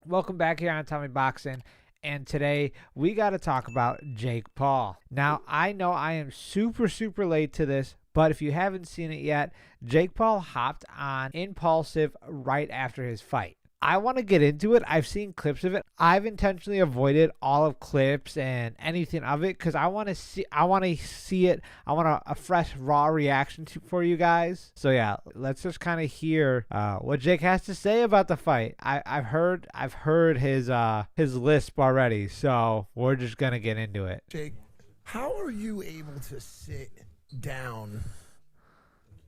Welcome back here on TommyBoxing, and today we got to talk about Jake Paul. Now, I know I am super late to this, but if you haven't seen it yet, Jake Paul hopped on Impaulsive right after his fight. I want to get into it. I've seen clips of it. I've intentionally avoided all of clips and anything of it because I want to see it. I want a fresh, raw reaction for you guys. So yeah, let's just kind of hear what Jake has to say about the fight. I've heard his lisp already, so we're just gonna get into it. Jake, how are you able to sit down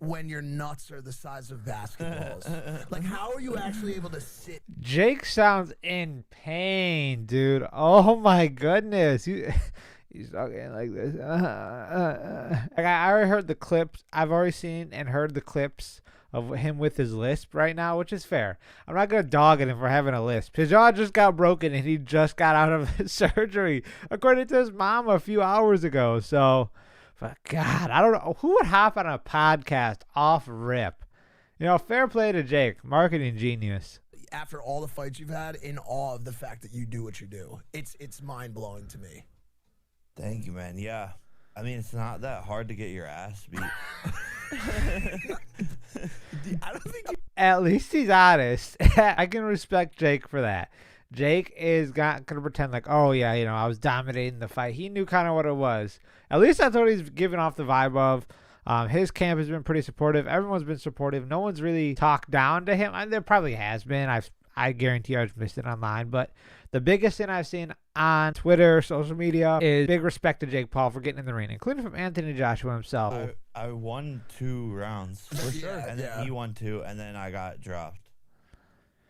when your nuts are the size of basketballs? Like, how are you actually able to sit? Jake sounds in pain, dude. Oh my goodness. He's talking like this. Like I already heard the clips. I've already seen and heard the clips of him with his lisp right now, which is fair. I'm not going to dog at him for having a lisp. His jaw just got broken and he just got out of his surgery, according to his mom a few hours ago. So, but God, I don't know. Who would hop on a podcast off rip? You know, fair play to Jake. Marketing genius. After all the fights you've had, in awe of the fact that you do what you do. It's mind-blowing to me. Thank you, man. Yeah. I mean, it's not that hard to get your ass beat. I don't think you... At least he's honest. I can respect Jake for that. Jake is not going to pretend like, oh, yeah, you know, I was dominating the fight. He knew kind of what it was. At least that's what he's giving off the vibe of. His camp has been pretty supportive. Everyone's been supportive. No one's really talked down to him. There probably has been. I guarantee I've missed it online. But the biggest thing I've seen on Twitter, social media, is big respect to Jake Paul for getting in the ring, including from Anthony Joshua himself. I won 2 rounds. For sure. And then he won 2, and then I got dropped.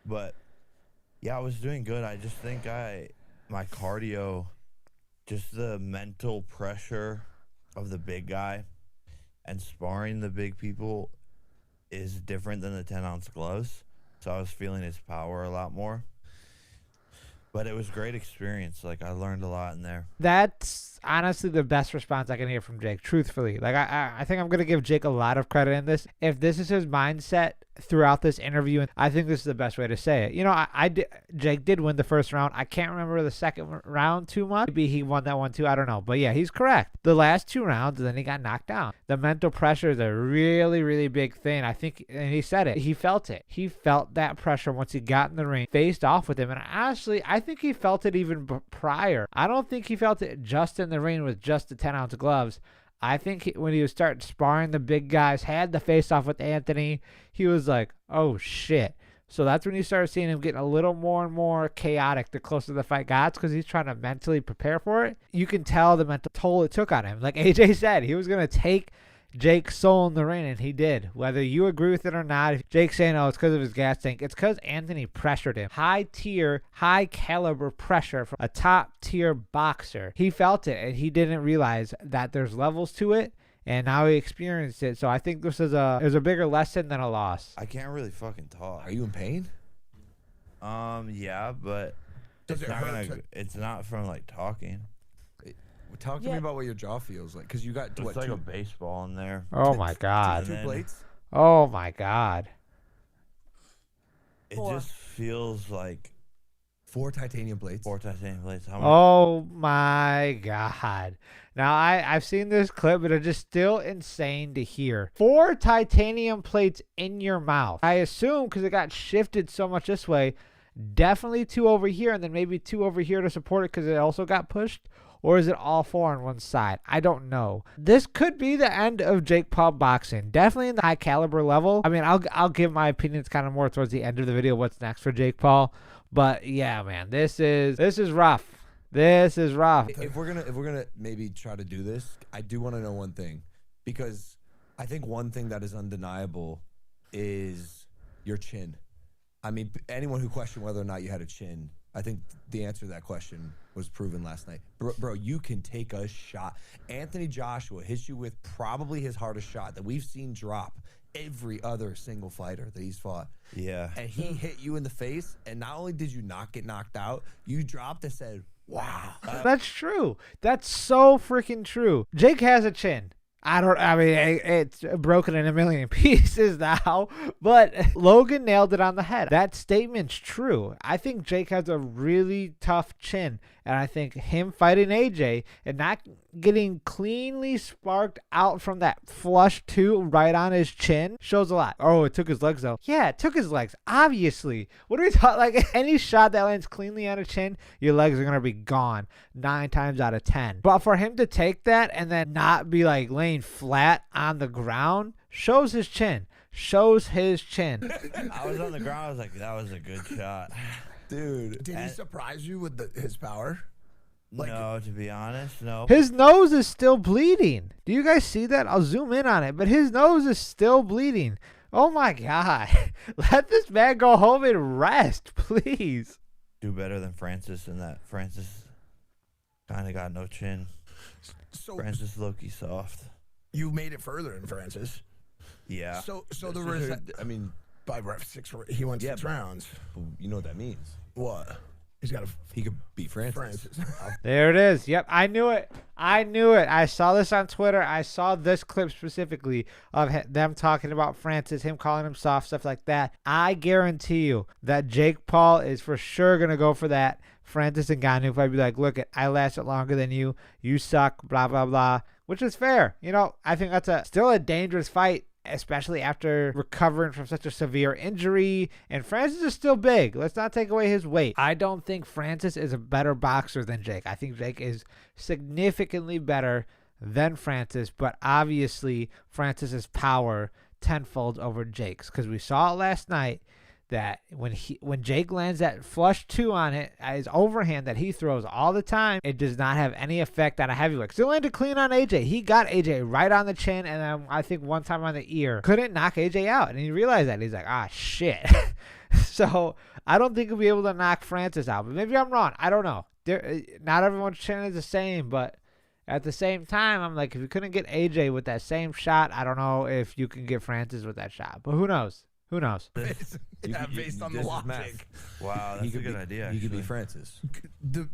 But yeah, I was doing good. I just think my cardio, just the mental pressure of the big guy and sparring the big people is different than the 10-ounce gloves. So I was feeling his power a lot more. But it was a great experience. Like, I learned a lot in there. That's honestly the best response I can hear from Jake, truthfully. Like, I think I'm going to give Jake a lot of credit in this. If this is his mindset throughout this interview, I think this is the best way to say it. You know, Jake did win the first round. I can't remember the second round too much. Maybe he won that one too. I don't know. But yeah, he's correct. The last 2 rounds, then he got knocked down. The mental pressure is a really big thing. I think, and he said it. He felt it. He felt that pressure once he got in the ring, faced off with him. And honestly, I think he felt it even prior. I don't think he felt it just in the ring with just the 10-ounce gloves. I think when he was starting sparring the big guys, had the face-off with Anthony, he was like, oh, shit. So that's when you started seeing him getting a little more and more chaotic the closer the fight got because he's trying to mentally prepare for it. You can tell the mental toll it took on him. Like AJ said, he was going to take Jake's soul in the ring, and he did. Whether you agree with it or not, if Jake's saying, oh, it's because of his gas tank, it's because Anthony pressured him. High-tier, high-caliber pressure from a top-tier boxer. He felt it, and he didn't realize that there's levels to it, and now he experienced it. So I think this is a bigger lesson than a loss. I can't really fucking talk. Are you in pain? Yeah, but it's not from, like, talking. Talk to me about what your jaw feels like, because you got It's like a baseball in there. Oh, my God. 2 plates? Oh, my God. It just feels like 4 titanium plates. 4 titanium plates. How much? Oh, my God. Now, I've seen this clip, but it's just still insane to hear. 4 titanium plates in your mouth. I assume, because it got shifted so much this way, definitely 2 over here, and then maybe 2 over here to support it because it also got pushed. Or is it all 4 on one side? I don't know. This could be the end of Jake Paul boxing. Definitely in the high caliber level. I mean, I'll give my opinions kind of more towards the end of the video. What's next for Jake Paul? But yeah, man, this is rough. This is rough. If we're gonna maybe try to do this, I do want to know one thing, because I think one thing that is undeniable is your chin. I mean, anyone who questioned whether or not you had a chin, I think the answer to that question was proven last night. Bro, you can take a shot. Anthony Joshua hits you with probably his hardest shot that we've seen drop every other single fighter that he's fought. Yeah. And he hit you in the face, and not only did you not get knocked out, you dropped and said, wow. That's true. That's so freaking true. Jake has a chin. I mean, it's broken in a million pieces now, but Logan nailed it on the head. That statement's true. I think Jake has a really tough chin, and I think him fighting AJ and not getting cleanly sparked out from that flush 2 right on his chin shows a lot. Oh, it took his legs though. Yeah, it took his legs. Obviously. What are we talking? Like, any shot that lands cleanly on a chin, your legs are going to be gone 9 times out of 10. But for him to take that and then not be like laying flat on the ground shows his chin. Shows his chin. I was on the ground. I was like, that was a good shot. Dude. Did he surprise you with his power? Like, no, to be honest, no. His nose is still bleeding. Do you guys see that? I'll zoom in on it, but his nose is still bleeding. Oh my God. Let this man go home and rest, please. Do better than Francis in that. Francis kind of got no chin. So Francis low-key soft. you made it further in Francis. Yeah. So the I mean, by 6, he went 6 rounds. you know what that means. What? He's got a He could beat Francis. There it is. Yep, I knew it. I saw this on Twitter. I saw this clip specifically of them talking about Francis, him calling him soft, stuff like that. I guarantee you that Jake Paul is for sure going to go for that. Francis Ngannou fight, be like, look, I lasted longer than you. You suck, blah, blah, blah, which is fair. You know, I think that's still a dangerous fight, especially after recovering from such a severe injury. And Francis is still big. Let's not take away his weight. I don't think Francis is a better boxer than Jake. I think Jake is significantly better than Francis, but obviously Francis's power tenfold over Jake's, because we saw it last night that when Jake lands that flush 2 on it, his overhand that he throws all the time, it does not have any effect on a heavyweight. Still landed clean on AJ. He got AJ right on the chin, and then I think one time on the ear. Couldn't knock AJ out, and he realized that. He's like, shit. So I don't think he'll be able to knock Francis out, but maybe I'm wrong. I don't know. Not everyone's chin is the same, but at the same time, I'm like, if you couldn't get AJ with that same shot, I don't know if you can get Francis with that shot, but who knows? Who knows? Based on the logic. Wow, that's a good idea. You could be actually. Francis.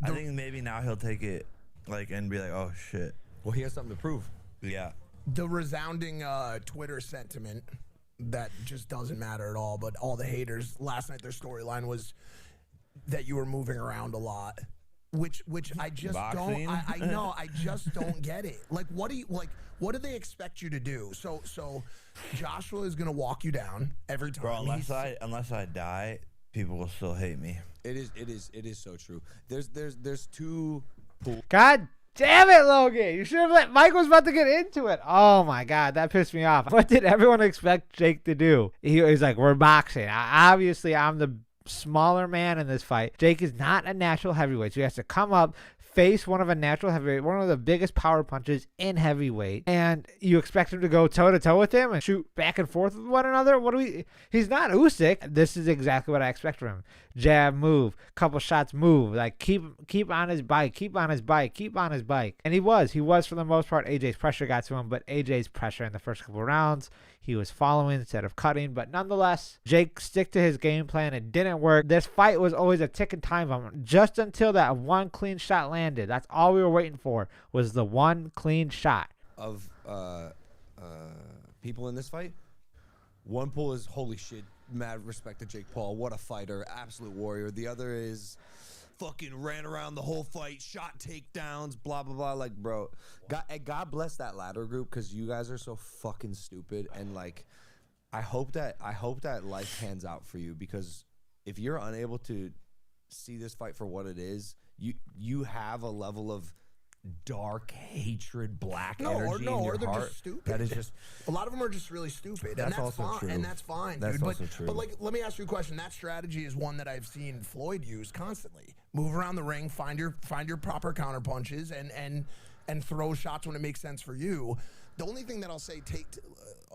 I think maybe now he'll take it and be like, oh shit. Well, he has something to prove. Yeah. The resounding Twitter sentiment that just doesn't matter at all, but all the haters last night, their storyline was that you were moving around a lot, which I just Boxing? don't. I know. I just don't get it. Like, what do they expect you to do? So Joshua is gonna walk you down every time. Bro, unless I die, people will still hate me. It is so true. There's 2 pools. God damn it, Logan. You should have let Mike was about to get into it. Oh my God, that pissed me off. What did everyone expect Jake to do? He's like, we're boxing. Obviously, I'm the smaller man in this fight. Jake is not a natural heavyweight, so he has to come up, face one of a natural heavyweight, one of the biggest power punches in heavyweight, and you expect him to go toe-to-toe with him and shoot back and forth with one another? He's not Usyk. This is exactly what I expect from him. Jab, move, couple shots, move, like keep on his bike, keep on his bike. And he was for the most part. AJ's pressure got to him, but AJ's pressure in the first couple rounds, he was following instead of cutting. But nonetheless, Jake stick to his game plan. It didn't work. This fight was always a ticking time bomb just until that one clean shot landed. That's all we were waiting for, was the one clean shot. Of people in this fight, one pool is holy shit, mad respect to Jake Paul, what a fighter, absolute warrior. The other is fucking ran around the whole fight, shot takedowns, blah blah blah. Like, bro, God bless that latter group, because you guys are so fucking stupid. And like, I hope that life pans out for you, because if you're unable to see this fight for what it is, you have a level of dark hatred, black energy in your they're heart. just stupid. That is just a lot of them are just really stupid. That's and also fine. true. And that's fine, That's dude. also true. But like, let me ask you a question. That strategy is one that I've seen Floyd use constantly. Move around the ring, find your proper counter punches, and throw shots when it makes sense for you. The only thing that I'll say, take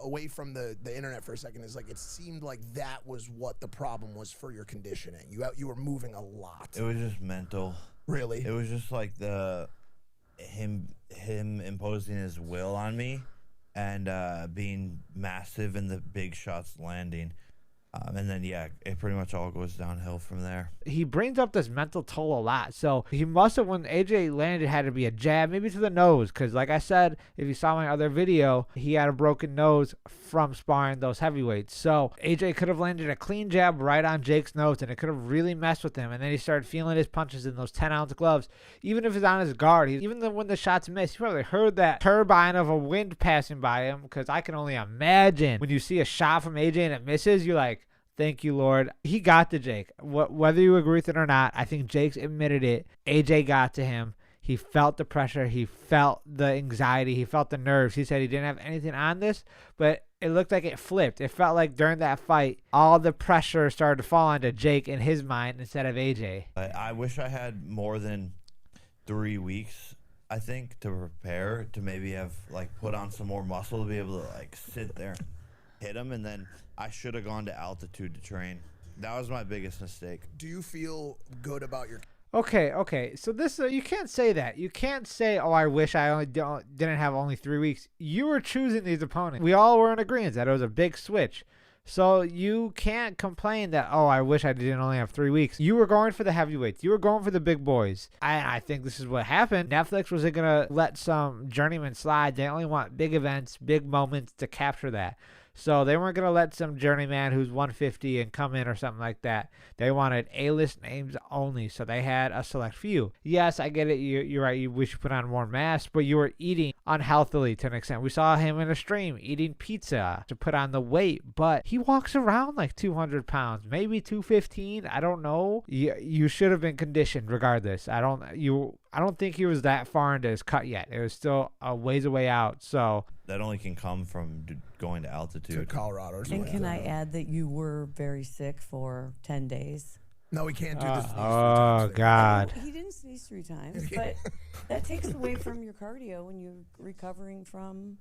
away from the internet for a second, is like, it seemed like that was what the problem was for your conditioning. You were moving a lot. It was just mental. Really? It was just like him imposing his will on me, and being massive and the big shots landing. And then, yeah, it pretty much all goes downhill from there. He brings up this mental toll a lot. So he must have, when AJ landed, had to be a jab, maybe to the nose. Because like I said, if you saw my other video, he had a broken nose from sparring those heavyweights. So AJ could have landed a clean jab right on Jake's nose, and it could have really messed with him. And then he started feeling his punches in those 10-ounce gloves. Even if it's on his guard, even when the shots missed, he probably heard that turbine of a wind passing by him. Because I can only imagine when you see a shot from AJ and it misses, you're like, thank you, Lord. He got to Jake. Whether you agree with it or not, I think Jake's admitted it. AJ got to him. He felt the pressure. He felt the anxiety. He felt the nerves. He said he didn't have anything on this, but it looked like it flipped. It felt like during that fight, all the pressure started to fall onto Jake in his mind instead of AJ. I wish I had more than 3 weeks, I think, to prepare, to maybe have, like, put on some more muscle to be able to, like, sit there and hit him, and then I should have gone to altitude to train. That was my biggest mistake. Do you feel good about your... Okay. So this you can't say that. You can't say, "Oh, I wish I only didn't have only 3 weeks." You were choosing these opponents. We all were in agreement that it was a big switch. So you can't complain that, "Oh, I wish I didn't only have 3 weeks." You were going for the heavyweights. You were going for the big boys. I think this is what happened. Netflix wasn't gonna let some journeyman slide. They only want big events, big moments to capture that. So they weren't going to let some journeyman who's 150 and come in or something like that. They wanted A-list names only, so they had a select few. Yes, I get it. You're right. We should put on more mass, but you were eating unhealthily to an extent. We saw him in a stream eating pizza to put on the weight, but he walks around like 200 pounds, maybe 215. I don't know. You should have been conditioned regardless. I don't think he was that far into his cut yet. It was still a ways away out, so... That only can come from going to altitude. To Colorado or something. And can I add that you were very sick for 10 days? No, we can't do this. Oh, God. He didn't sneeze 3 times, but that takes away from your cardio when you're recovering from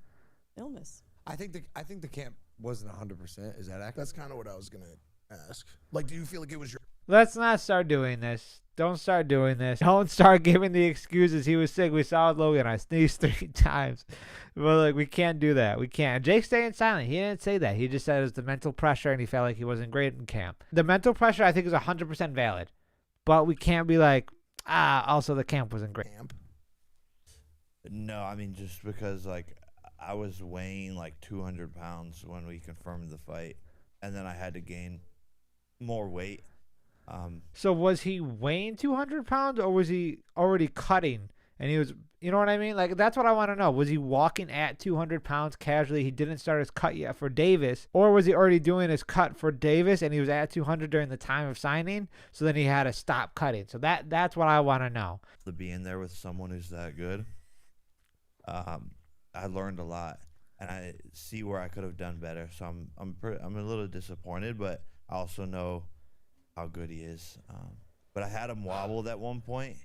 illness. I think the camp wasn't 100%. Is that accurate? That's kind of what I was going to ask. Like, do you feel like it was your... Let's not start doing this. Don't start doing this. Don't start giving the excuses. He was sick. We saw with Logan. I sneezed 3 times. But like, we can't do that. We can't. Jake's staying silent. He didn't say that. He just said it was the mental pressure, and he felt like he wasn't great in camp. The mental pressure, I think, is 100% valid. But we can't be like, also the camp wasn't great. No, I mean, just because, like, I was weighing like 200 pounds when we confirmed the fight, and then I had to gain more weight. So was he weighing 200 pounds, or was he already cutting? And he was, you know what I mean? Like, that's what I want to know. Was he walking at 200 pounds casually? He didn't start his cut yet for Davis. Or was he already doing his cut for Davis and he was at 200 during the time of signing? So then he had to stop cutting. So that's what I want to know. To be in there with someone who's that good, I learned a lot. And I see where I could have done better. So I'm a little disappointed, but I also know how good he is. But I had him wobbled at one point.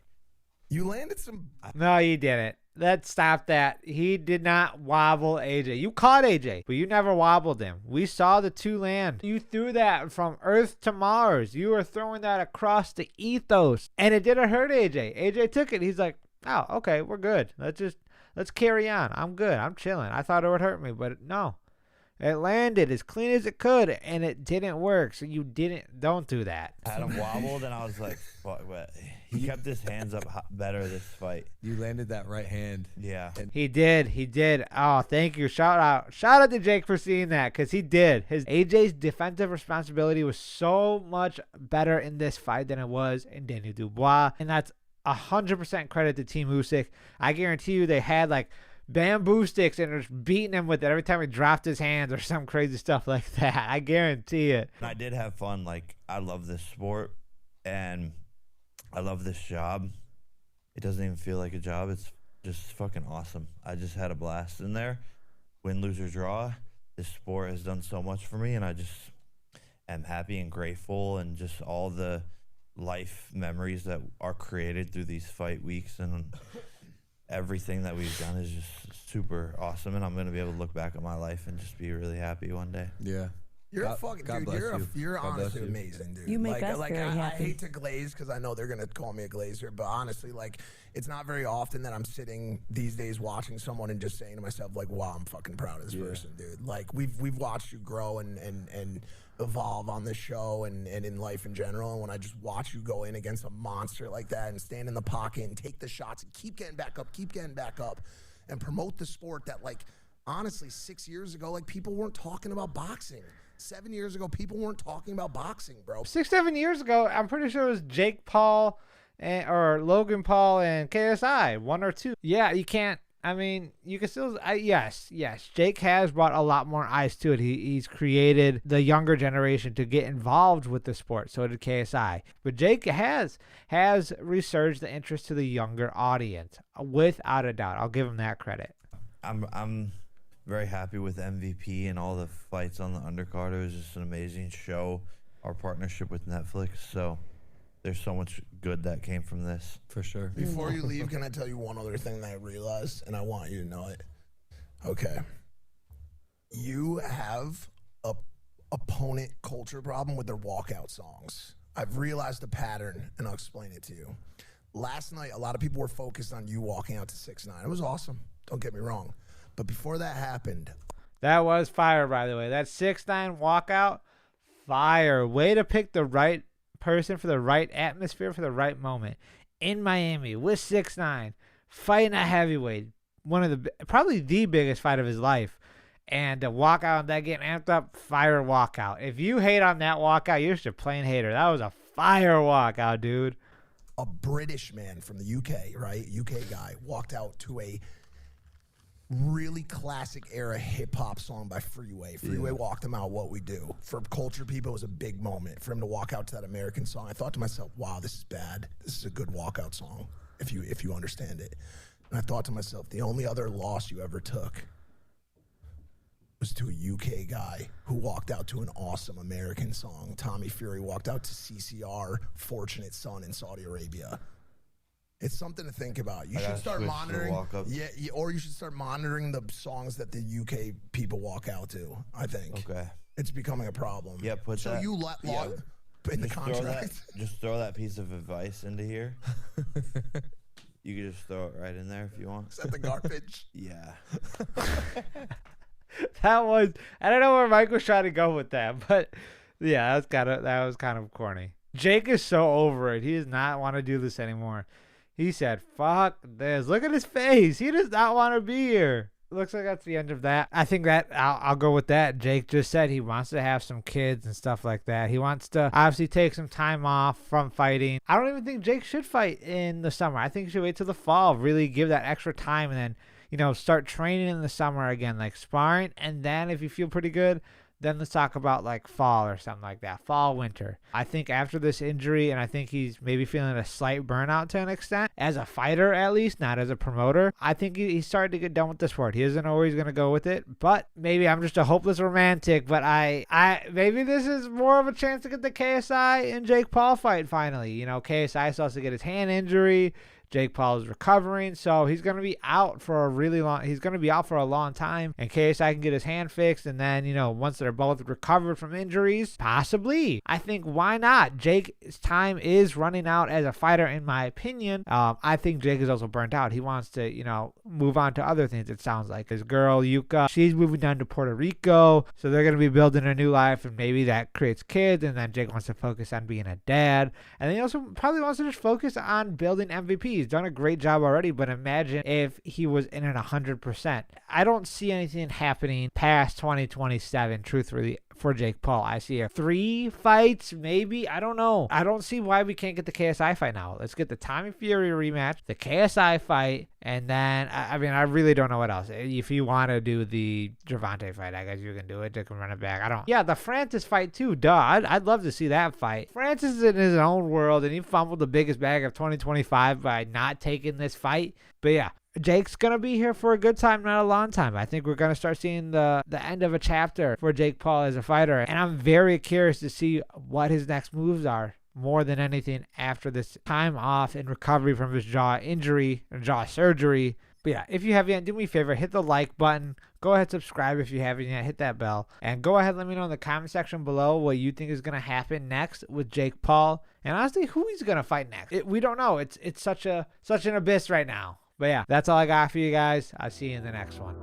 You landed some... No, you didn't. Let's stop that. He did not wobble AJ. You caught AJ, but you never wobbled him. We saw the 2 land. You threw that from Earth to Mars. You were throwing that across the ethos, and it didn't hurt AJ. AJ took it. He's like, oh, okay, we're good. Let's carry on. I'm good. I'm chilling. I thought it would hurt me, but no. It landed as clean as it could, and it didn't work. So don't do that. I had him wobbled, and I was like, fuck, but he kept his hands up better this fight. You landed that right hand. Yeah. He did. Oh, thank you. Shout out to Jake for seeing that, because he did. AJ's defensive responsibility was so much better in this fight than it was in Daniel Dubois, and that's 100% credit to Team Usyk. I guarantee you they had like bamboo sticks and just beating him with it every time he dropped his hands or some crazy stuff like that. I guarantee it. I did have fun. Like, I love this sport and I love this job. It doesn't even feel like a job. It's just fucking awesome. I just had a blast in there. Win, lose, or draw. This sport has done so much for me, and I just am happy and grateful, and just all the life memories that are created through these fight weeks and everything that we've done is just super awesome, and I'm going to be able to look back at my life and just be really happy one day. Yeah. You're a fucking God dude. bless you. You're God bless honestly you. amazing, dude. You make us like very I happy. hate to glaze because I know they're gonna call me a glazer, but honestly, like, it's not very often that I'm sitting these days watching someone and just saying to myself, like, wow, I'm fucking proud of this person, dude. Like, we've watched you grow, and evolve on this show and in life in general. And when I just watch you go in against a monster like that and stand in the pocket and take the shots and keep getting back up, and promote the sport that, like, honestly, 6 years ago, like, people weren't talking about boxing. 7 years ago, people weren't talking about boxing, bro. 6-7 years ago, I'm pretty sure it was Jake Paul or Logan Paul and KSI, 1 or 2. Yeah, you can't. I mean, you can still. Yes. Jake has brought a lot more eyes to it. He's created the younger generation to get involved with the sport. So did KSI. But Jake has resurged the interest to the younger audience, without a doubt. I'll give him that credit. I'm very happy with MVP and all the fights on the undercard. It was just an amazing show. Our partnership with Netflix. So there's so much good that came from this. For sure. Before you leave, can I tell you one other thing that I realized, and I want you to know it? Okay. You have a opponent culture problem with their walkout songs. I've realized the pattern, and I'll explain it to you. Last night, a lot of people were focused on you walking out to 6ix9ine. It was awesome. Don't get me wrong. But before that happened, That was fire, by the way. That 6ix9ine walkout, fire. Way to pick the right person for the right atmosphere for the right moment. In Miami with 6ix9ine, fighting a heavyweight, probably the biggest fight of his life. And to walk out and that getting amped up, fire walkout. If you hate on that walkout, you're just a plain hater. That was a fire walkout, dude. a British man from the UK, right? UK guy, walked out to a really classic era hip hop song by Freeway. Freeway walked him out, What We Do. For culture people, it was a big moment for him to walk out to that American song. I thought to myself, wow, this is bad. This is a good walkout song, if you understand it. And I thought to myself, the only other loss you ever took was to a UK guy who walked out to an awesome American song. Tommy Fury walked out to CCR, Fortunate Son in Saudi Arabia. It's something to think about. You should start monitoring. Or you should start monitoring the songs that the UK people walk out to. I think. Okay. It's becoming a problem. Yeah. Put so that. you let in the contract. Just throw that piece of advice into here. You can just throw it right in there if you want. Is that the garbage? Yeah. That was, I don't know where Mike was trying to go with that, but yeah, that was kind of corny. Jake is so over it. He does not want to do this anymore. He said, fuck this. Look at his face. He does not want to be here. Looks like that's the end of that. I think that I'll go with that. Jake just said he wants to have some kids and stuff like that. He wants to obviously take some time off from fighting. I don't even think Jake should fight in the summer. I think he should wait till the fall, really give that extra time, and then, you know, start training in the summer again, like sparring. And then if you feel pretty good, then let's talk about like fall or something like that. Fall, winter. I think after this injury, and I think he's maybe feeling a slight burnout to an extent, as a fighter at least, not as a promoter, I think he's starting to get done with the sport. He doesn't know where he's going to go with it, but maybe I'm just a hopeless romantic, but I maybe this is more of a chance to get the KSI and Jake Paul fight finally. You know, KSI still has to get his hand injury. Jake Paul is recovering, so he's going to be out for a long time, and KSI can get his hand fixed, and then, you know, once they're both recovered from injuries, possibly. I think, why not? Jake's time is running out as a fighter, in my opinion. I think Jake is also burnt out. He wants to, you know, move on to other things, it sounds like. His girl, Yuka, she's moving down to Puerto Rico, so they're going to be building a new life, and maybe that creates kids, and then Jake wants to focus on being a dad, and then he also probably wants to just focus on building MVPs. He's done a great job already, but imagine if he was in it 100%. I don't see anything happening past 2027, truthfully, for Jake Paul. I see 3 fights, maybe. I don't know. I don't see why we can't get the KSI fight now. Let's get the Tommy Fury rematch, the KSI fight, and then, I mean, I really don't know what else. If you want to do the Gervonta fight, I guess you can do it. They can run it back. Yeah, the Francis fight too, duh. I'd love to see that fight. Francis is in his own world, and he fumbled the biggest bag of 2025 by not taking this fight. But yeah, Jake's going to be here for a good time, not a long time. I think we're going to start seeing the end of a chapter for Jake Paul as a fighter. And I'm very curious to see what his next moves are, more than anything, after this time off and recovery from his jaw injury or jaw surgery. But yeah, if you haven't yet, do me a favor, hit the like button. Go ahead, subscribe if you haven't yet. Hit that bell. And go ahead, let me know in the comment section below what you think is going to happen next with Jake Paul. And honestly, who he's going to fight next. We don't know. It's such an abyss right now. But yeah, that's all I got for you guys. I'll see you in the next one.